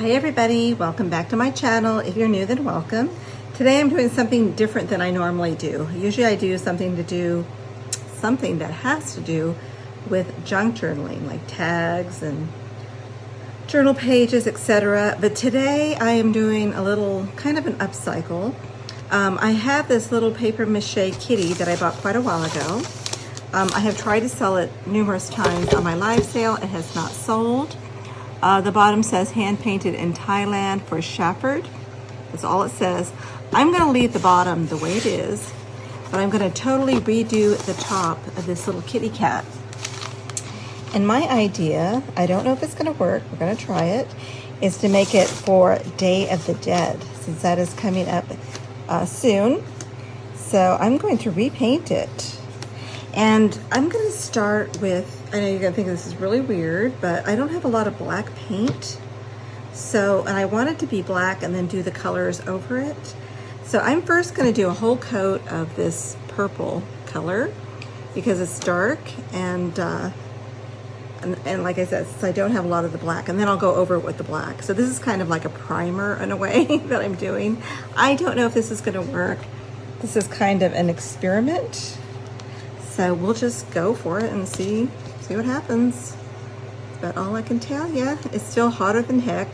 Hi everybody, welcome back to my channel. If you're new, then welcome. Today I'm doing something different than I normally do. Usually I do something that has to do with junk journaling, like tags and journal pages, etc. But today I am doing a little kind of an upcycle. I have this little paper mache kitty that I bought quite a while ago. I have tried to sell it numerous times on my live sale. It has not sold. The bottom says hand painted in Thailand for Shafford. That's all it says. I'm going to leave the bottom the way it is, but I'm going to totally redo the top of this little kitty cat. And my idea, I don't know if it's going to work, we're going to try it, is to make it for Day of the Dead, since that is coming up soon. So I'm going to repaint it. And I'm going to start with, I know you're going to think this is really weird, but I don't have a lot of black paint. So, and I want it to be black and then do the colors over it. So I'm first going to do a whole coat of this purple color because it's dark and like I said, since I don't have a lot of the black, and then I'll go over it with the black. So this is kind of like a primer in a way that I'm doing. I don't know if this is going to work. This is kind of an experiment. So we'll just go for it and see what happens. But all I can tell you, it's still hotter than heck.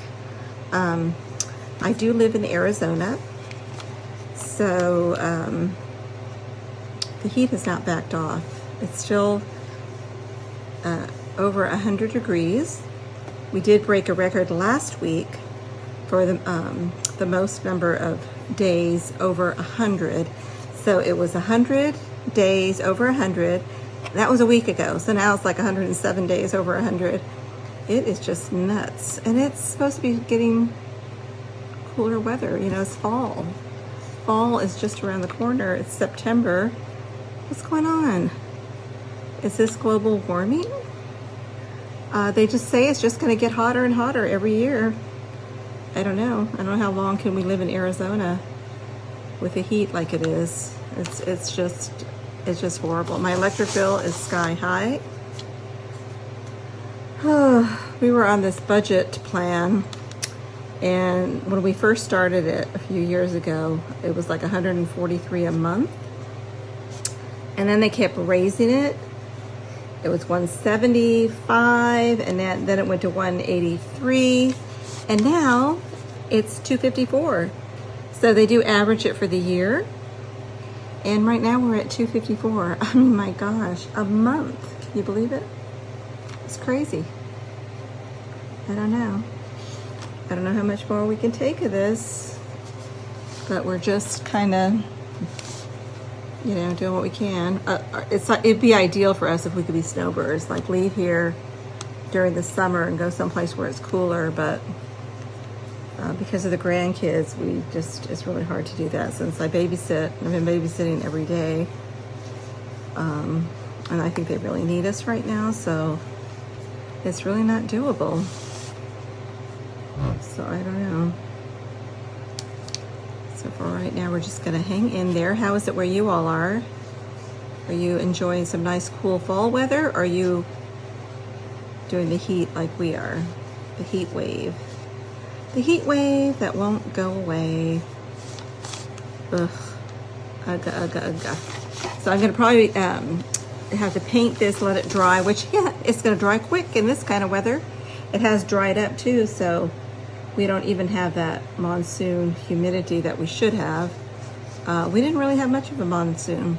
I do live in Arizona, so the heat has not backed off. It's still over 100 degrees. We did break a record last week for the most number of days over 100. So it was 100 days over 100. That was a week ago. So now it's like 107 days over 100. It is just nuts. And it's supposed to be getting cooler weather. You know, it's fall. Fall is just around the corner. It's September. What's going on? Is this global warming? They just say it's just going to get hotter and hotter every year. I don't know. I don't know how long can we live in Arizona with the heat like it is. It's just horrible. My electric bill is sky high. We were on this budget plan, and when we first started it a few years ago, it was like $143 a month, and then they kept raising it. It was $175, and then it went to $183, and now it's $254. So they do average it for the year. And right now we're at $254. I mean, my gosh, a month. Can you believe it? It's crazy. I don't know. I don't know how much more we can take of this, but we're just kind of, you know, doing what we can. It'd be ideal for us if we could be snowbirds, like leave here during the summer and go someplace where it's cooler, but because of the grandkids, it's really hard to do that since I babysit. I've been babysitting every day. And I think they really need us right now, so it's really not doable. So I don't know. So for right now, we're just gonna hang in there. How is it where you all are? Are you enjoying some nice cool fall weather? Or are you doing the heat like we are? The heat wave. The heat wave that won't go away. Ugh. Ugga, ugga, ugga. So I'm going to probably have to paint this, let it dry, which, yeah, it's going to dry quick in this kind of weather. It has dried up, too, so we don't even have that monsoon humidity that we should have. We didn't really have much of a monsoon.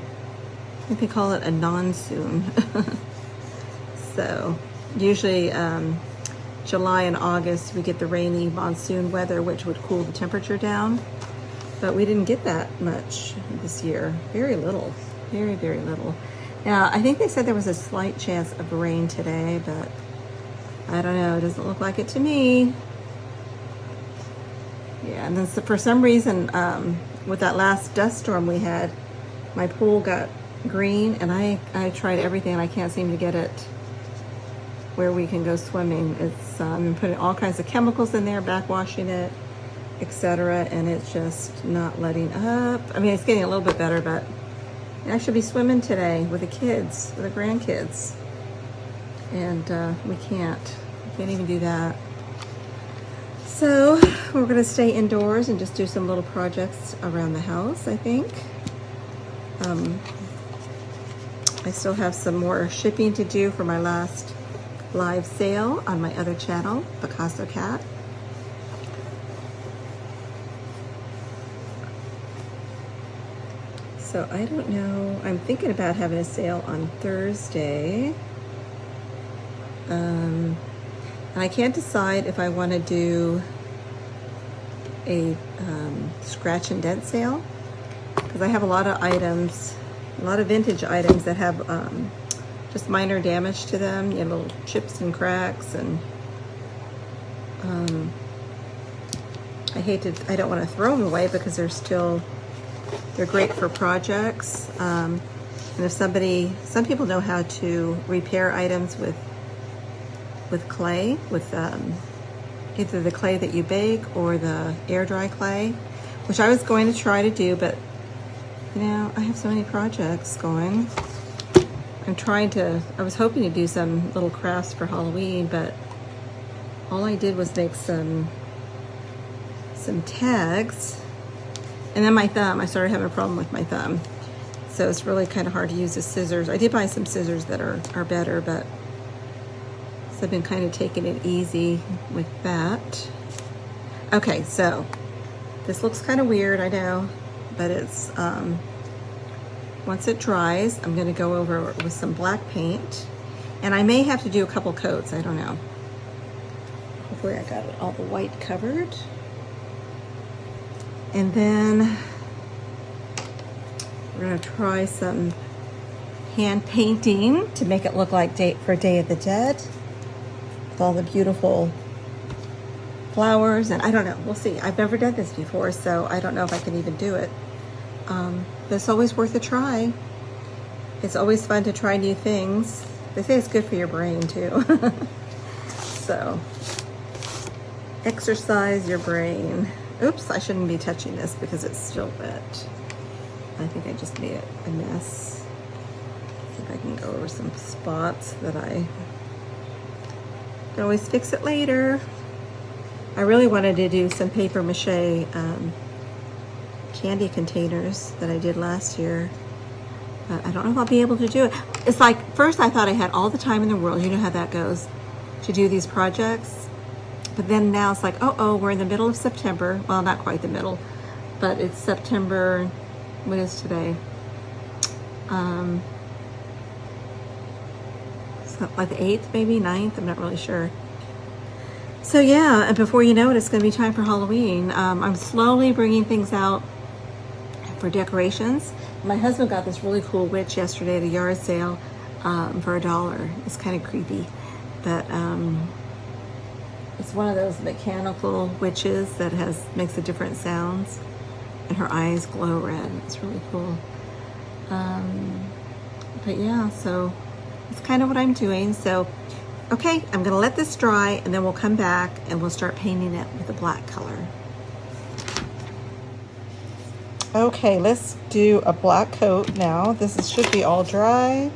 I think they call it a non-soon. So usually July and August, we get the rainy monsoon weather, which would cool the temperature down. But we didn't get that much this year. Very little. Very, very little. Now, I think they said there was a slight chance of rain today, but I don't know. It doesn't look like it to me. Yeah, and then for some reason, with that last dust storm we had, my pool got green, and I tried everything, and I can't seem to get it where we can go swimming. It's I've been putting all kinds of chemicals in there, backwashing it, etc., and it's just not letting up. I mean, it's getting a little bit better, but I should be swimming today with the kids, with the grandkids, and we can't even do that. So we're gonna stay indoors and just do some little projects around the house, I think. I still have some more shipping to do for my last live sale on my other channel, Picasso Cat. So I don't know, I'm thinking about having a sale on Thursday. And I can't decide if I want to do a scratch and dent sale, because I have a lot of items, a lot of vintage items that have just minor damage to them, you know, little chips and cracks, and I don't want to throw them away because they're great for projects. And if some people know how to repair items with clay, with either the clay that you bake or the air dry clay, which I was going to try to do, but you know, I have so many projects going. I was hoping to do some little crafts for Halloween, but all I did was make some tags. And then I started having a problem with my thumb. So it's really kind of hard to use the scissors. I did buy some scissors that are better, but so I've been kind of taking it easy with that. Okay, so this looks kind of weird, I know, but it's, once it dries, I'm gonna go over with some black paint. And I may have to do a couple coats, I don't know. Hopefully I got all the white covered. And then we're gonna try some hand painting to make it look like Day of the Dead, with all the beautiful flowers, and I don't know, we'll see. I've never done this before, so I don't know if I can even do it. But it's always worth a try. It's always fun to try new things. They say it's good for your brain too. So, exercise your brain. Oops, I shouldn't be touching this because it's still wet. I think I just made it a mess. See if I can go over some spots that I can always fix it later. I really wanted to do some paper mache candy containers that I did last year, but I don't know if I'll be able to do it. It's like, first I thought I had all the time in the world, you know how that goes, to do these projects. But then now it's like, oh, we're in the middle of September. Well, not quite the middle, but it's September, what is today? So like the 8th, maybe 9th, I'm not really sure. So yeah, and before you know it, it's gonna be time for Halloween. I'm slowly bringing things out for decorations. My husband got this really cool witch yesterday at a yard sale for $1. It's kind of creepy, but it's one of those mechanical witches that makes the different sounds, and her eyes glow red. It's really cool. But yeah, so it's kind of what I'm doing. So, okay, I'm gonna let this dry, and then we'll come back and we'll start painting it with a black color. Okay, let's do a black coat now. Should be all dry.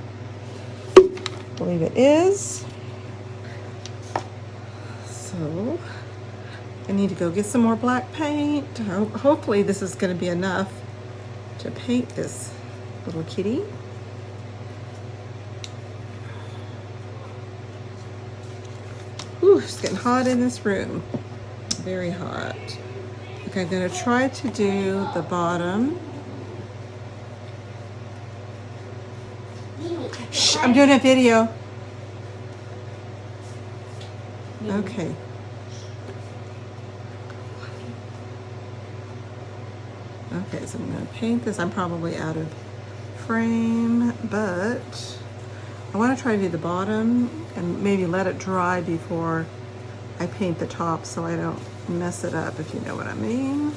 I believe it is. So I need to go get some more black paint. Hopefully this is going to be enough to paint this little kitty. Ooh, it's getting hot in this room. Very hot. Okay, I'm going to try to do the bottom. Shh, I'm doing a video. Okay. Okay, so I'm going to paint this. I'm probably out of frame, but I want to try to do the bottom and maybe let it dry before I paint the top so I don't mess it up, if you know what I mean.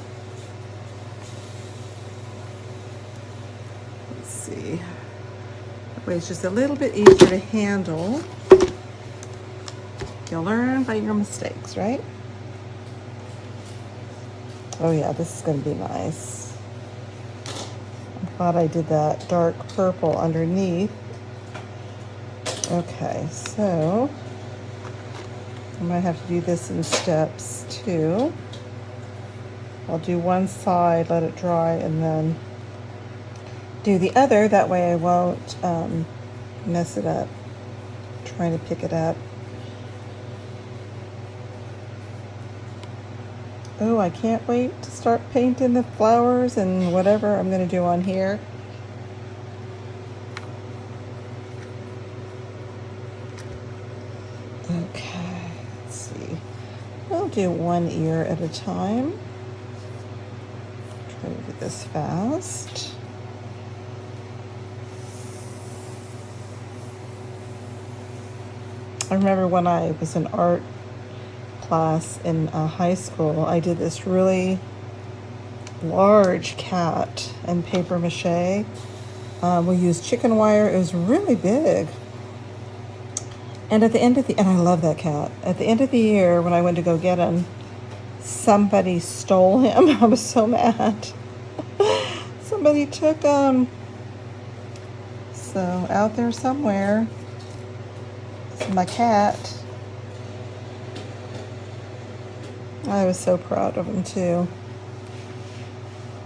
Let's see. That way it's just a little bit easier to handle. You'll learn by your mistakes, right? Oh yeah, this is going to be nice. I'm glad I did that dark purple underneath. Okay, so I might have to do this in steps too. I'll do one side, let it dry, and then do the other. That way I won't mess it up trying to pick it up. Oh, I can't wait to start painting the flowers and whatever I'm going to do on here. Okay, let's see. We'll do one ear at a time. Try to do this fast. I remember when I was in art class in high school, I did this really large cat in paper mache. We used chicken wire. It was really big. And at the end of the, and I love that cat. At the end of the year, when I went to go get him, somebody stole him. I was so mad. Somebody took him. So out there somewhere, it's my cat. I was so proud of him too.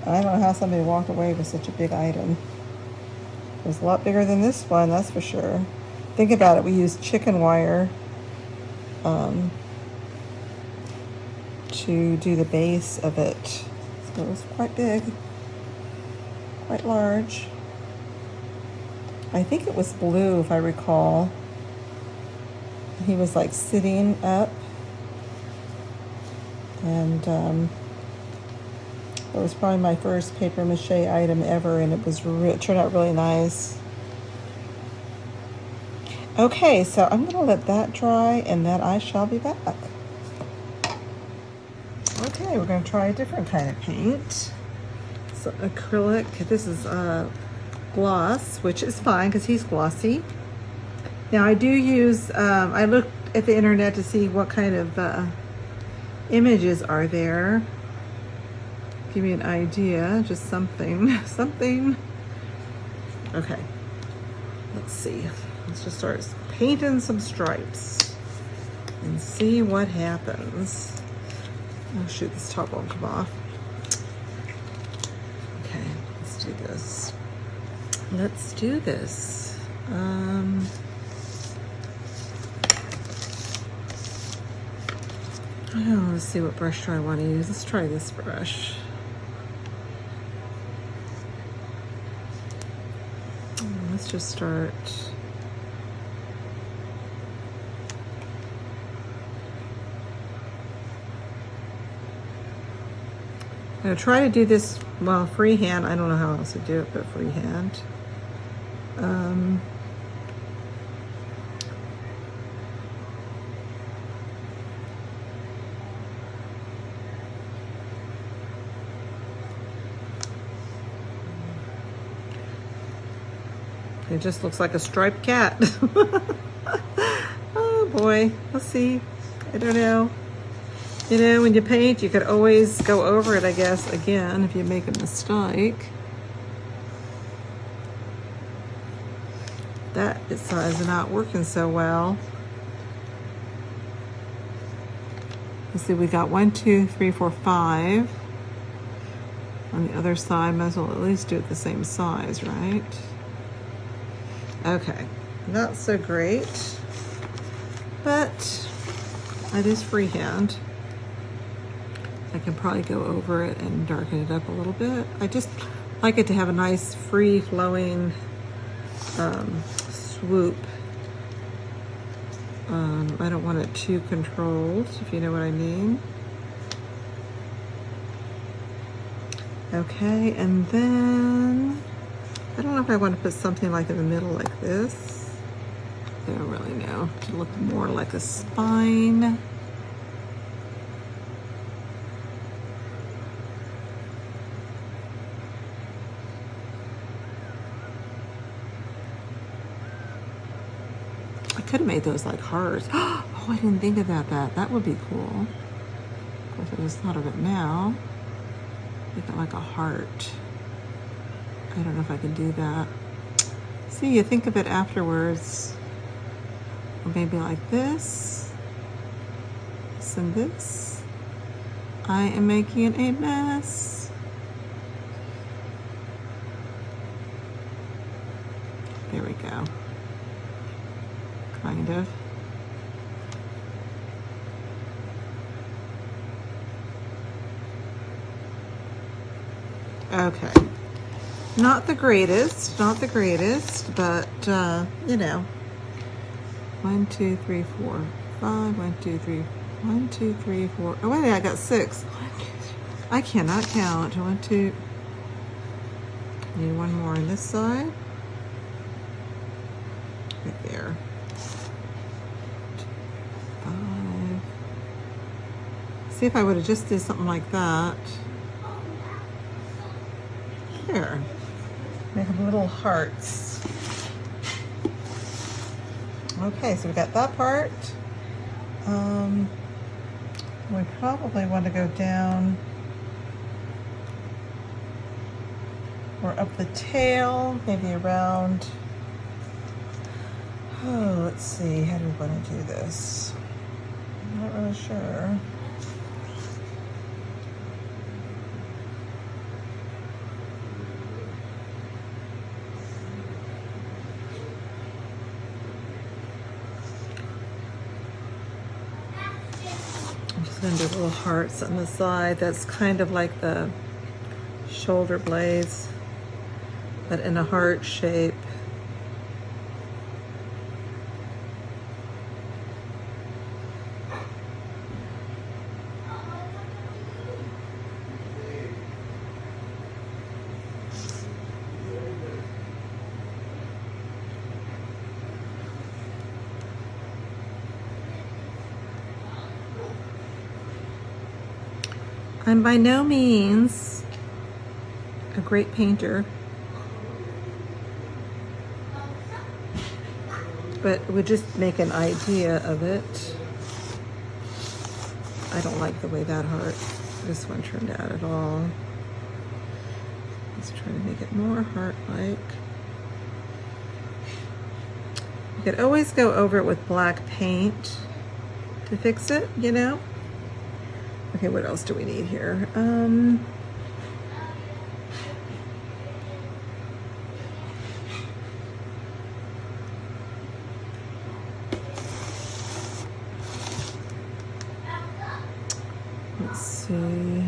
I don't know how somebody walked away with such a big item. It was a lot bigger than this one, that's for sure. Think about it, we used chicken wire to do the base of it. So it was quite big, quite large. I think it was blue, if I recall. He was like sitting up, and it was probably my first paper mache item ever, and it was turned out really nice. Okay, so I'm gonna let that dry, and then I shall be back. Okay, we're gonna try a different kind of paint. So acrylic, this is gloss, which is fine because he's glossy. Now I do use, I looked at the internet to see what kind of images are there. Give me an idea, just something. Okay, let's see. Let's just start painting some stripes and see what happens. Oh shoot, this top won't come off. Okay, let's do this. Let's do this. Oh, let's see what brush do I want to use. Let's try this brush. Let's just start. I'm going to try to do this, well, freehand. I don't know how else to do it, but freehand. It just looks like a striped cat. Oh boy, let's see. I don't know. You know, when you paint, you could always go over it, I guess, again, if you make a mistake. That is not working so well. Let's see, we got 1, 2, 3, 4, 5. On the other side, might as well at least do it the same size, right? Okay, not so great, but it is freehand. I can probably go over it and darken it up a little bit. I just like it to have a nice free flowing swoop. I don't want it too controlled, if you know what I mean. Okay, and then I don't know if I want to put something like in the middle like this. I don't really know. To look more like a spine. I could have made those like hearts. Oh, I didn't think about that. That would be cool. Of course, I just thought of it now. Make it like a heart. I don't know if I can do that. See, you think of it afterwards. Or maybe like this. this and this. I am making a mess. There we go. Kind of. Okay. Not the greatest, but you know. 1, 2, 3, 4, 5. 1, 2, 3. 1, 2, 3, 4. Oh wait, I got 6. I cannot count. 1, 2. Need one more on this side. Right there. 5. See if I would have just did something like that. Here. Make them little hearts. Okay, so we got that part. We probably want to go down or up the tail, maybe around. Oh, let's see. How do we want to do this? I'm not really sure. Then do little hearts on the side. That's kind of like the shoulder blades, but in a heart shape. I'm by no means a great painter, but would just make an idea of it. I don't like the way that this one turned out at all. Let's try to make it more heart-like. You could always go over it with black paint to fix it, you know? Okay, what else do we need here? Let's see.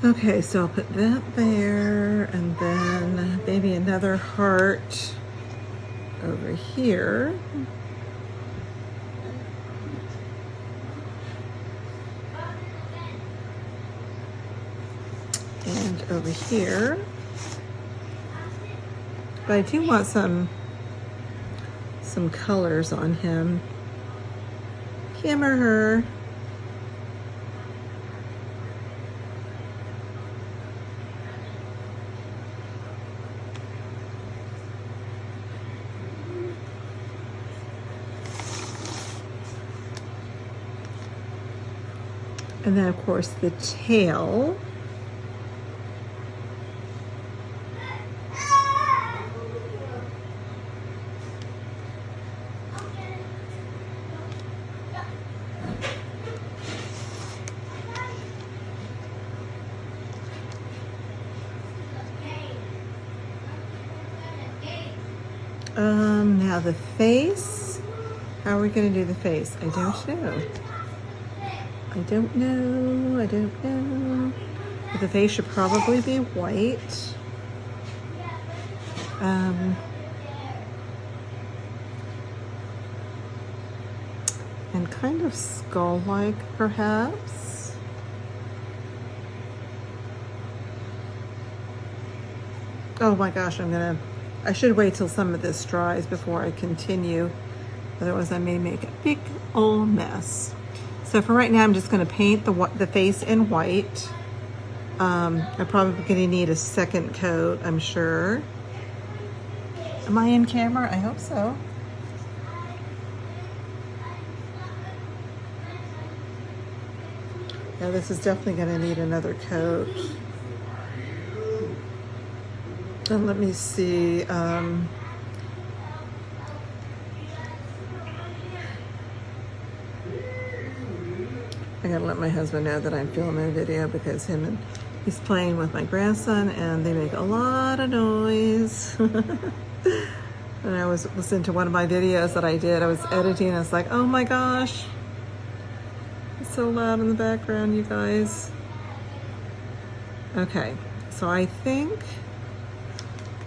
Okay, so I'll put that there, and then maybe another heart over here. And over here. But I do want some colors on him. Him or her. And then, of course, the tail. Now the face. How are we going to do the face? I don't know. I don't know. But the face should probably be white. And kind of skull-like, perhaps. Oh my gosh, I should wait till some of this dries before I continue. Otherwise I may make a big old mess. So for right now, I'm just gonna paint the face in white. I'm probably gonna need a second coat, I'm sure. Am I in camera? I hope so. Yeah, this is definitely gonna need another coat. And let me see. I gotta let my husband know that I'm filming a video because he's playing with my grandson and they make a lot of noise. And I was listening to one of my videos that I did. I was editing and I was like, oh my gosh. It's so loud in the background, you guys. Okay, so I think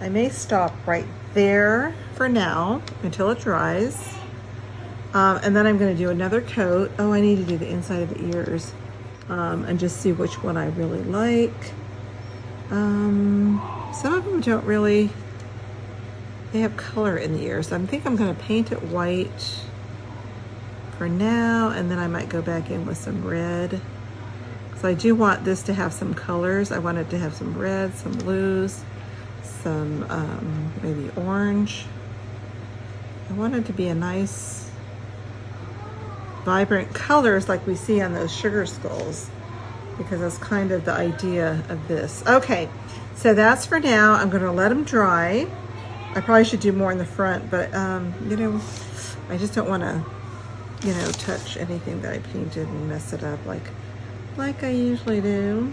I may stop right there for now until it dries. And then I'm gonna do another coat. Oh, I need to do the inside of the ears and just see which one I really like. Some of them don't really, they have color in the ears. So I think I'm gonna paint it white for now, and then I might go back in with some red. So I do want this to have some colors. I want it to have some red, some blues, some maybe orange. I want it to be a nice, vibrant colors like we see on those sugar skulls, because that's kind of the idea of this. Okay, so that's for now. I'm gonna let them dry. I probably should do more in the front, but you know, I just don't wanna, you know, touch anything that I painted and mess it up like I usually do.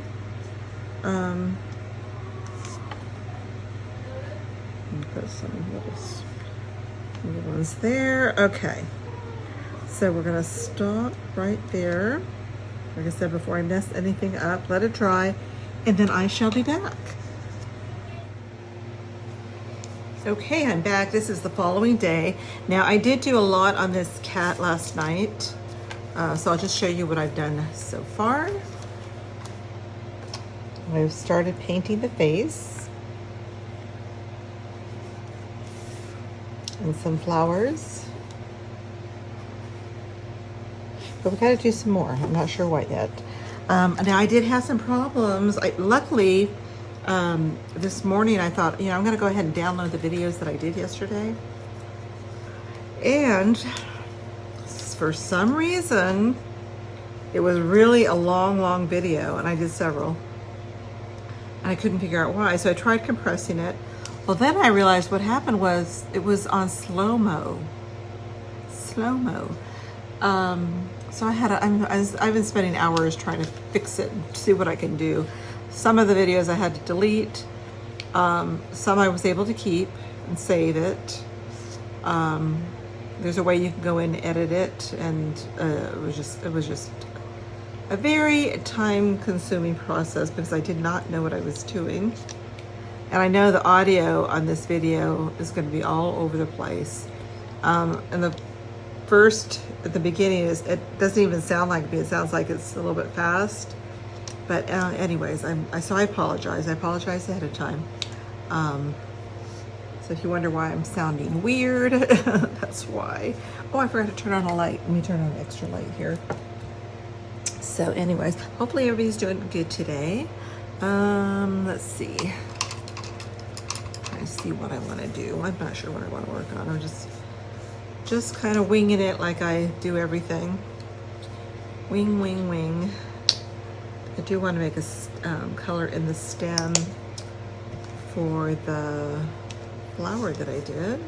Put some little ones there. Okay. So we're gonna stop right there. Like I said before, I mess anything up, let it dry, and then I shall be back. Okay, I'm back. This is the following day. Now, I did do a lot on this cat last night, so I'll just show you what I've done so far. I've started painting the face and some flowers. But we gotta do some more. I'm not sure what yet. Now I did have some problems. Luckily, this morning I thought, you know, I'm gonna go ahead and download the videos that I did yesterday. And for some reason, it was really a long video, and I did several. And I couldn't figure out why, so I tried compressing it. Well, then I realized what happened was it was on slow-mo. So I've been spending hours trying to fix it and see what I can do. Some of the videos I had to delete. Some I was able to keep and save it. There's a way you can go in and edit it, and it was just a very time-consuming process because I did not know what I was doing. And I know the audio on this video is going to be all over the place. And at the beginning, it doesn't even sound like me. It sounds like it's a little bit fast. But anyways, so I apologize. I apologize ahead of time. So if you wonder why I'm sounding weird, that's why. Oh, I forgot to turn on a light. Let me turn on an extra light here. So anyways, hopefully everybody's doing good today. Let's see. I see what I want to do. I'm not sure what I want to work on. I'm just kind of winging it like I do everything. Wing. I do want to make a color in the stem for the flower that I did.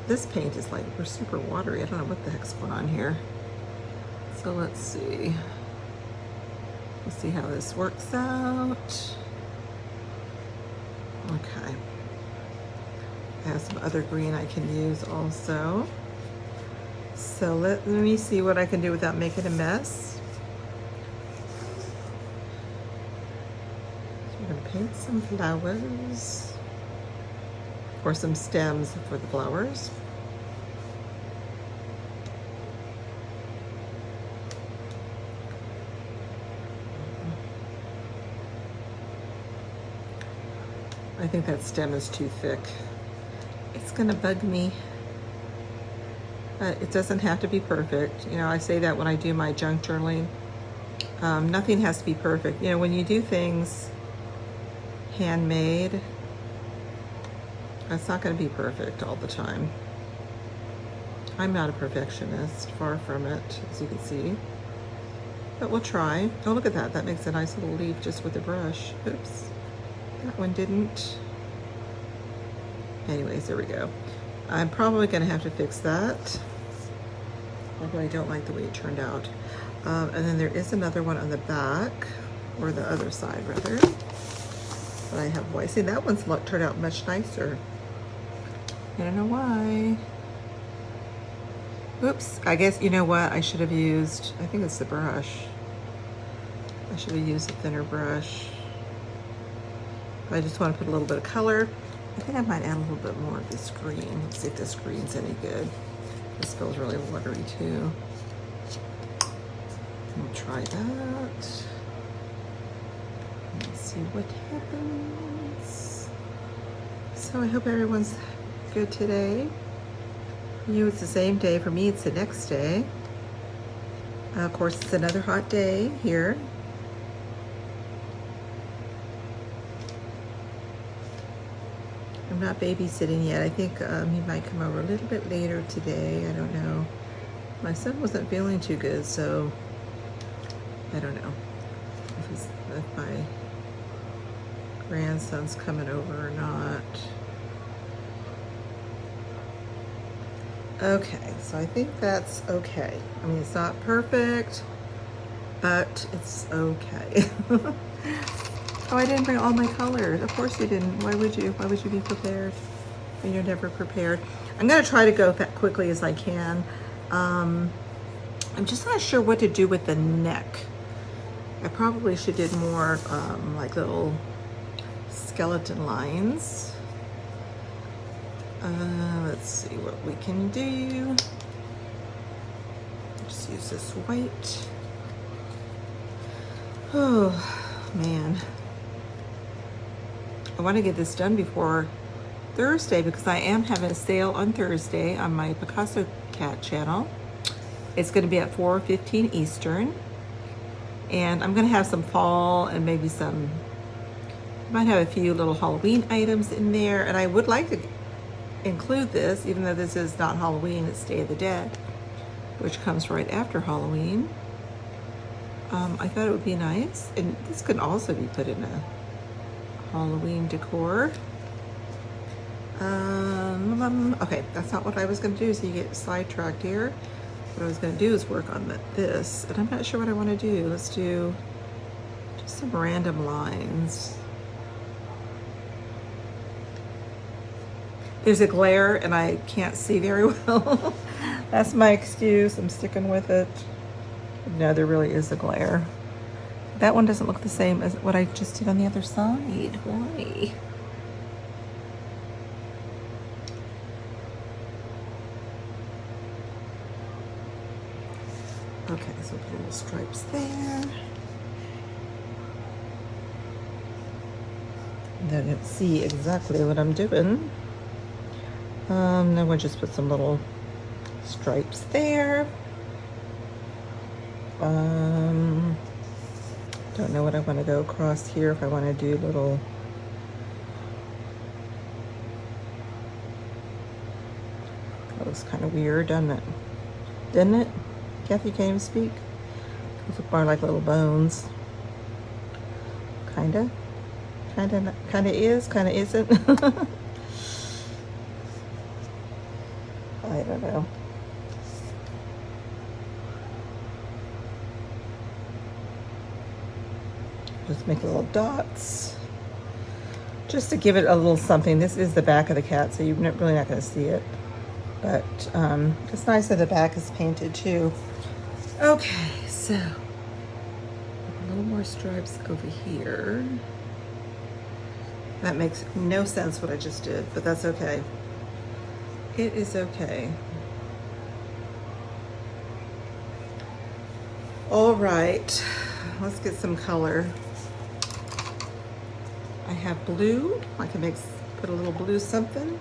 This paint is like, we're super watery. I don't know what the heck's going on here. So let's see. Let's see how this works out. Okay. I have some other green I can use also. So let me see what I can do without making a mess. So I'm gonna paint some flowers, or some stems for the flowers. I think that stem is too thick. It's gonna bug me. But it doesn't have to be perfect. You know, I say that when I do my junk journaling. Nothing has to be perfect. You know, when you do things handmade, it's not going to be perfect all the time. I'm not a perfectionist, far from it, as you can see. But we'll try. Oh, look at that. That makes a nice little leaf just with the brush. Oops. That one didn't. Anyways, there we go. I'm probably going to have to fix that. Although I don't like the way it turned out. And then there is another one on the back, or the other side rather. But I have white. See, that one's turned out much nicer. I don't know why. Oops, I guess, you know what, I should have used, I think it's the brush. I should have used a thinner brush. But I just want to put a little bit of color. I think I might add a little bit more of this green. Let's see if this green's any good. This feels really watery too. I'll try that. Let's see what happens. So I hope everyone's good today. For you, it's the same day. For me, it's the next day. Of course, it's another hot day here. I'm not babysitting yet. I think he might come over a little bit later today. I don't know. My son wasn't feeling too good, so I don't know if my grandson's coming over or not. Okay, so I think that's okay. I mean, it's not perfect, but it's okay. Oh, I didn't bring all my colors. Of course you didn't. Why would you? Why would you be prepared when you're never prepared? I'm gonna try to go that quickly as I can. I'm just not sure what to do with the neck. I probably should did more like little skeleton lines. Let's see what we can do. Just use this white. Oh, man. I want to get this done before Thursday because I am having a sale on Thursday on my Picasso Cat channel. It's going to be at 4:15 Eastern. And I'm going to have some fall and maybe some, I might have a few little Halloween items in there. And I would like to include this, even though this is not Halloween, it's Day of the Dead, which comes right after Halloween. I thought it would be nice. And this could also be put in a Halloween decor. Okay, that's not what I was going to do, so you get sidetracked here. What I was going to do is work on this, and I'm not sure what I want to do. Let's do just some random lines. There's a glare and I can't see very well. That's my excuse. I'm sticking with it. No, there really is a glare. That one doesn't look the same as what I just did on the other side. Why? Okay, so put little stripes there. Then let's see exactly what I'm doing. Then we'll just put some little stripes there. Don't know what I want to go across here. If I want to do little, that looks kind of weird, doesn't it? Didn't it? Kathy can't even speak. Those look more like little bones. Kinda is, kinda isn't. I don't know. Just make little dots. Just to give it a little something. This is the back of the cat, so you're really not going to see it. But it's nice that the back is painted too. Okay, so a little more stripes over here. That makes no sense what I just did, but that's okay. It is okay. All right, let's get some color. I have blue. I can put a little blue something.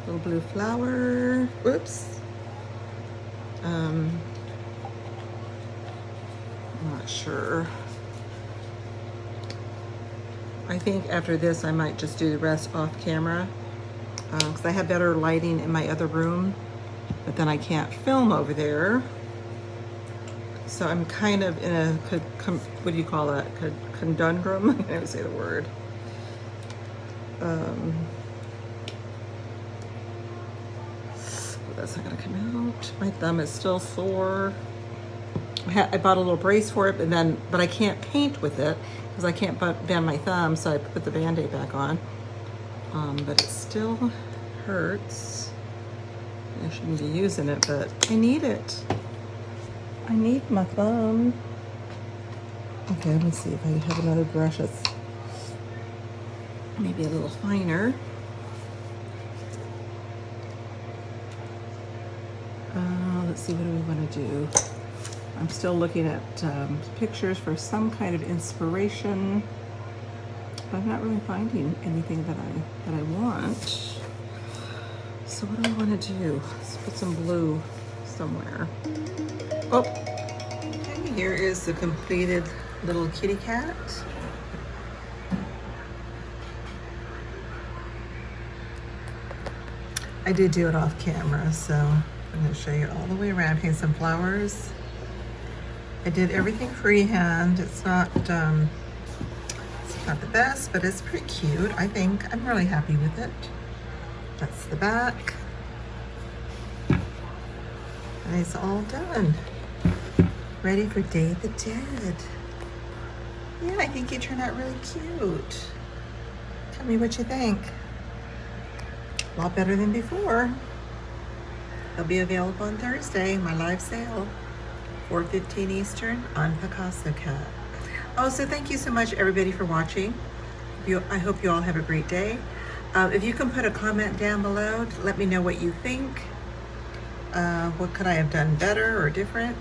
A little blue flower. Oops. I'm not sure. I think after this I might just do the rest off camera because I have better lighting in my other room, but then I can't film over there. So I'm kind of in a, what do you call that? Conundrum? I can't even say the word. That's not gonna come out. My thumb is still sore. I bought a little brace for it, but I can't paint with it because I can't bend my thumb, so I put the Band-Aid back on. But it still hurts. I shouldn't be using it, but I need it. I need my thumb. Okay, let me see if I have another brush that's maybe a little finer. Let's see, what do we want to do? I'm still looking at pictures for some kind of inspiration, but I'm not really finding anything that I want. So what do I want to do? Let's put some blue somewhere. Oh, okay, here is the completed little kitty cat. I did do it off camera, so I'm going to show you all the way around. Paint some flowers. I did everything freehand. It's not the best, but it's pretty cute. I think I'm really happy with it. That's the back. And it's all done. Ready for Day of the Dead. Yeah, I think it turned out really cute. Tell me what you think. A lot better than before. They'll be available on Thursday, my live sale, 4:15 Eastern on Picasso Cat. Oh, so thank you so much, everybody, for watching. I hope you all have a great day. If you can put a comment down below to let me know what you think. What could I have done better or different?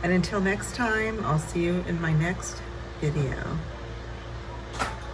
And until next time, I'll see you in my next video.